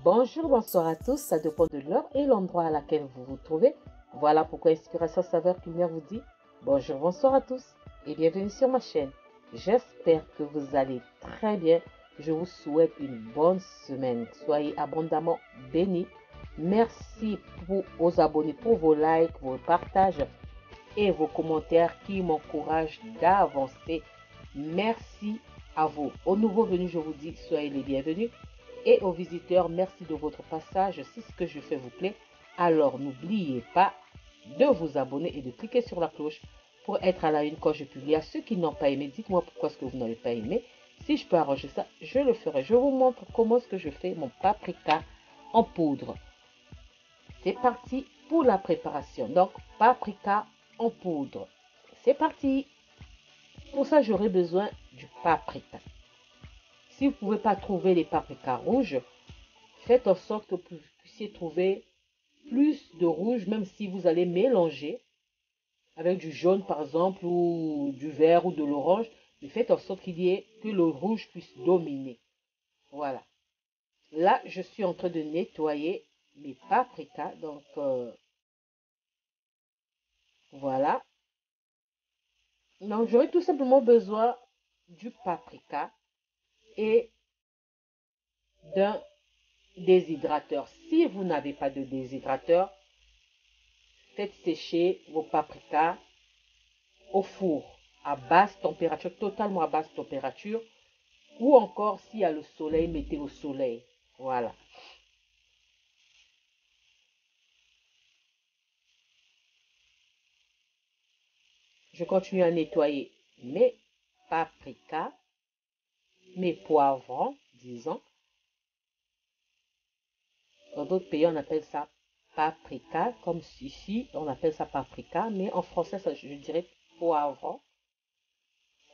Bonjour, bonsoir à tous, ça dépend de l'heure et l'endroit à laquelle vous vous trouvez. Voilà pourquoi Inspiration Saveur Culinaire vous dit bonjour, bonsoir à tous et bienvenue sur ma chaîne. J'espère que vous allez très bien. Je vous souhaite une bonne semaine. Soyez abondamment bénis. Merci aux abonnés pour vos likes, vos partages et vos commentaires qui m'encouragent d'avancer. Merci à vous. Aux nouveaux venus, je vous dis soyez les bienvenus. Et aux visiteurs, merci de votre passage. Si ce que je fais vous plaît, alors n'oubliez pas de vous abonner et de cliquer sur la cloche pour être à la une quand je publie. À ceux qui n'ont pas aimé, dites-moi pourquoi est-ce que vous n'avez pas aimé. Si je peux arranger ça, je le ferai. Je vous montre comment est-ce que je fais mon paprika en poudre. C'est parti pour la préparation. Donc, paprika en poudre. C'est parti. Pour ça, j'aurai besoin du paprika. Si vous ne pouvez pas trouver les paprikas rouges, faites en sorte que vous puissiez trouver plus de rouge, même si vous allez mélanger avec du jaune par exemple, ou du vert ou de l'orange. Mais faites en sorte que le rouge puisse dominer. Voilà. Là, je suis en train de nettoyer mes paprikas. Donc, voilà. Donc, j'aurai tout simplement besoin du paprika et d'un déshydrateur. Si vous n'avez pas de déshydrateur, faites sécher vos paprikas au four à basse température, totalement à basse température, ou encore s'il y a le soleil, mettez au soleil. Voilà. Je continue à nettoyer mes paprikas, mes poivrons, disons. Dans d'autres pays, on appelle ça paprika, comme ici, on appelle ça paprika, mais en français, ça, je dirais poivron.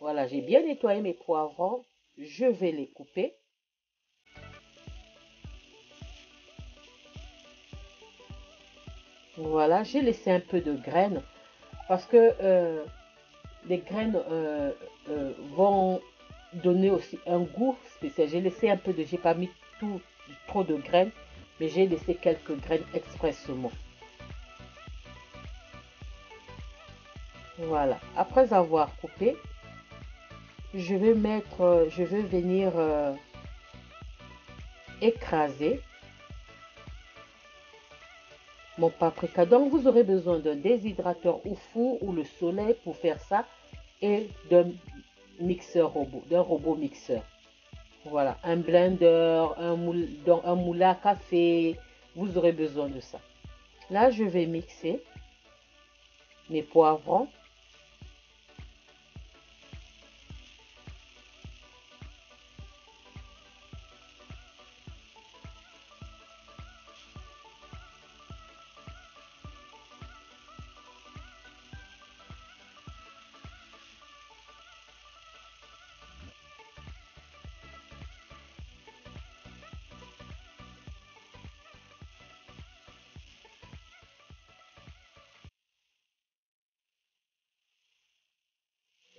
Voilà, j'ai bien nettoyé mes poivrons. Je vais les couper. Voilà, j'ai laissé un peu de graines parce que les graines vont donner aussi un goût spécial. J'ai laissé un peu de, j'ai pas mis trop de graines, mais j'ai laissé quelques graines expressement. Voilà. Après avoir coupé, je vais venir écraser mon paprika. Donc vous aurez besoin d'un déshydrateur au four ou le soleil pour faire ça et d'un mixeur robot, d'un robot mixeur. Voilà, un blender, un moulin à café, vous aurez besoin de ça. Là, je vais mixer mes poivrons.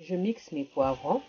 Je mixe mes poivrons.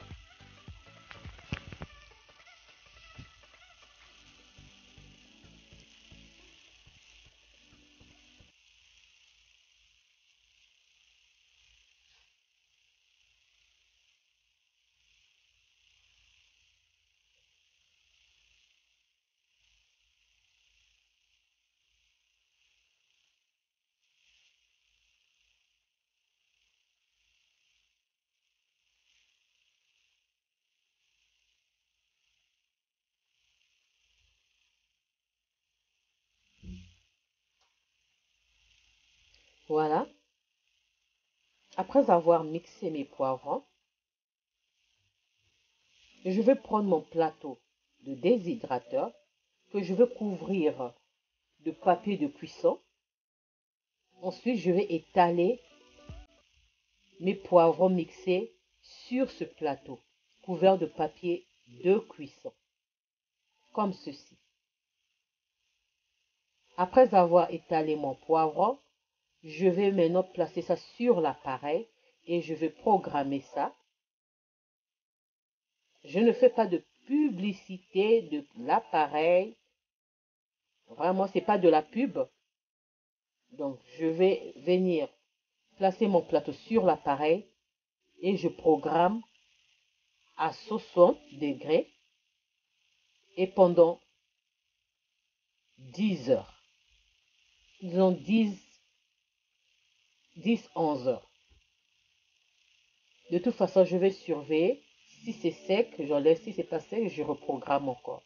Voilà. Après avoir mixé mes poivrons, je vais prendre mon plateau de déshydrateur que je vais couvrir de papier de cuisson. Ensuite, je vais étaler mes poivrons mixés sur ce plateau, couvert de papier de cuisson, comme ceci. Après avoir étalé mon poivron, je vais maintenant placer ça sur l'appareil et je vais programmer ça. Je ne fais pas de publicité de l'appareil. Vraiment, c'est pas de la pub. Donc, je vais venir placer mon plateau sur l'appareil et je programme à 60 degrés et pendant 10 heures. Disons 10-11 heures. De toute façon, je vais surveiller. Si c'est sec, j'enlève. Si c'est pas sec, je reprogramme encore.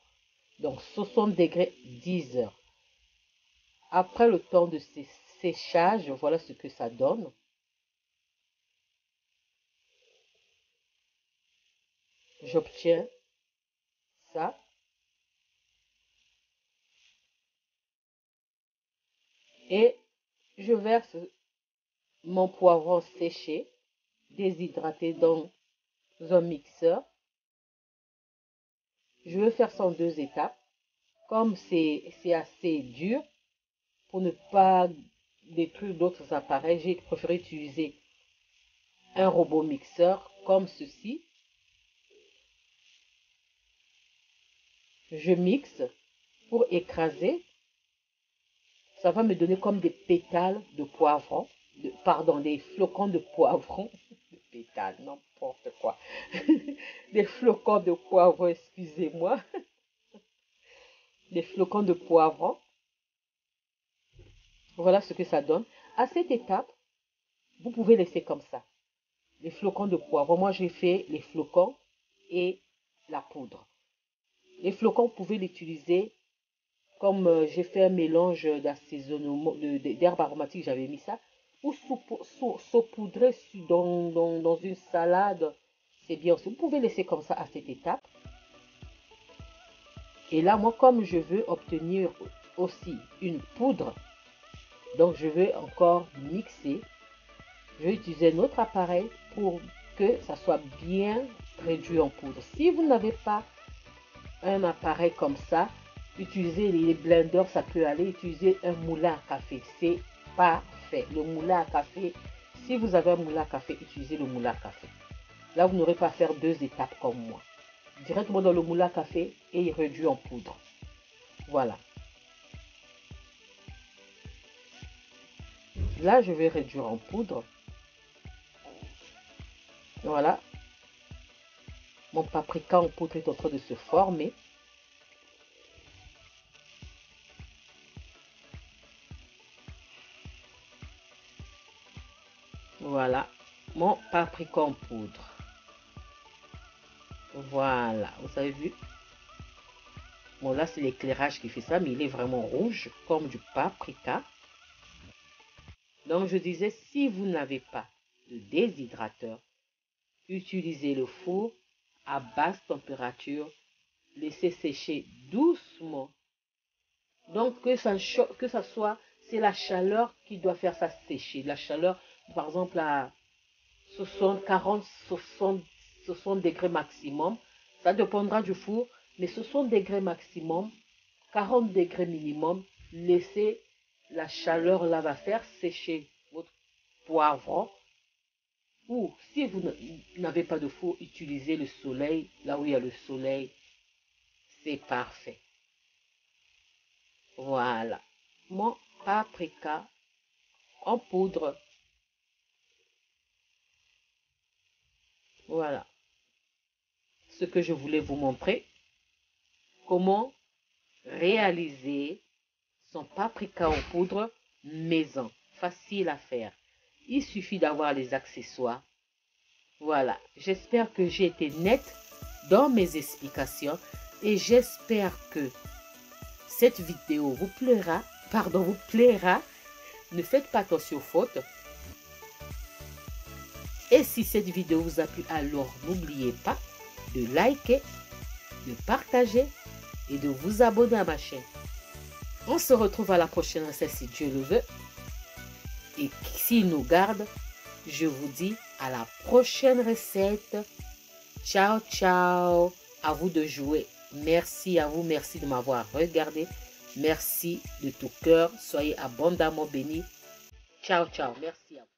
Donc 60 degrés, 10 heures. Après le temps de séchage, voilà ce que ça donne. J'obtiens ça. Et je verse mon poivron séché, déshydraté dans un mixeur. Je vais faire ça en 2 étapes. Comme c'est assez dur, pour ne pas détruire d'autres appareils, j'ai préféré utiliser un robot mixeur comme ceci. Je mixe pour écraser. Ça va me donner comme des pétales de poivron. Pardon, des flocons de poivron. Des pétales, n'importe quoi. Des flocons de poivron, excusez-moi. Des flocons de poivron. Voilà ce que ça donne. À cette étape, vous pouvez laisser comme ça. Les flocons de poivron. Moi, j'ai fait les flocons et la poudre. Les flocons, vous pouvez l'utiliser comme j'ai fait un mélange d'assaisonnement, d'herbes aromatiques, j'avais mis ça. Ou saupoudrer dans une salade. C'est bien aussi. Vous pouvez laisser comme ça à cette étape. Et là, moi, comme je veux obtenir aussi une poudre, donc je vais encore mixer. Je vais utiliser un autre appareil pour que ça soit bien réduit en poudre. Si vous n'avez pas un appareil comme ça, utilisez les blenders, ça peut aller. Utiliser un moulin à café, c'est parfait. Le moulin à café, si vous avez un moulin à café, utilisez le moulin à café. Là, vous n'aurez pas à faire 2 étapes comme moi. Directement dans le moulin à café et réduit en poudre. Voilà. Là, je vais réduire en poudre. Voilà. Mon paprika en poudre est en train de se former. Voilà. Mon paprika en poudre. Voilà. Vous avez vu? Bon, là, c'est l'éclairage qui fait ça, mais il est vraiment rouge, comme du paprika. Donc, je disais, si vous n'avez pas de déshydrateur, utilisez le four à basse température. Laissez sécher doucement. Donc, que ça soit, c'est la chaleur qui doit faire ça sécher. La chaleur, par exemple, à 60, 40, 60 degrés maximum. Ça dépendra du four, mais 60 degrés maximum, 40 degrés minimum. Laissez la chaleur là va faire sécher votre poivron. Ou si vous n'avez pas de four, utilisez le soleil. Là où il y a le soleil, c'est parfait. Voilà. Mon paprika en poudre. Voilà. Ce que je voulais vous montrer. Comment réaliser son paprika en poudre maison. Facile à faire. Il suffit d'avoir les accessoires. Voilà. J'espère que j'ai été nette dans mes explications et j'espère que cette vidéo vous plaira. Pardon, vous plaira. Ne faites pas attention aux fautes. Et si cette vidéo vous a plu, alors n'oubliez pas de liker, de partager et de vous abonner à ma chaîne. On se retrouve à la prochaine recette si Dieu le veut. Et s'il nous garde, je vous dis à la prochaine recette. Ciao, ciao. À vous de jouer. Merci à vous. Merci de m'avoir regardé. Merci de tout cœur. Soyez abondamment bénis. Ciao, ciao. Merci à vous.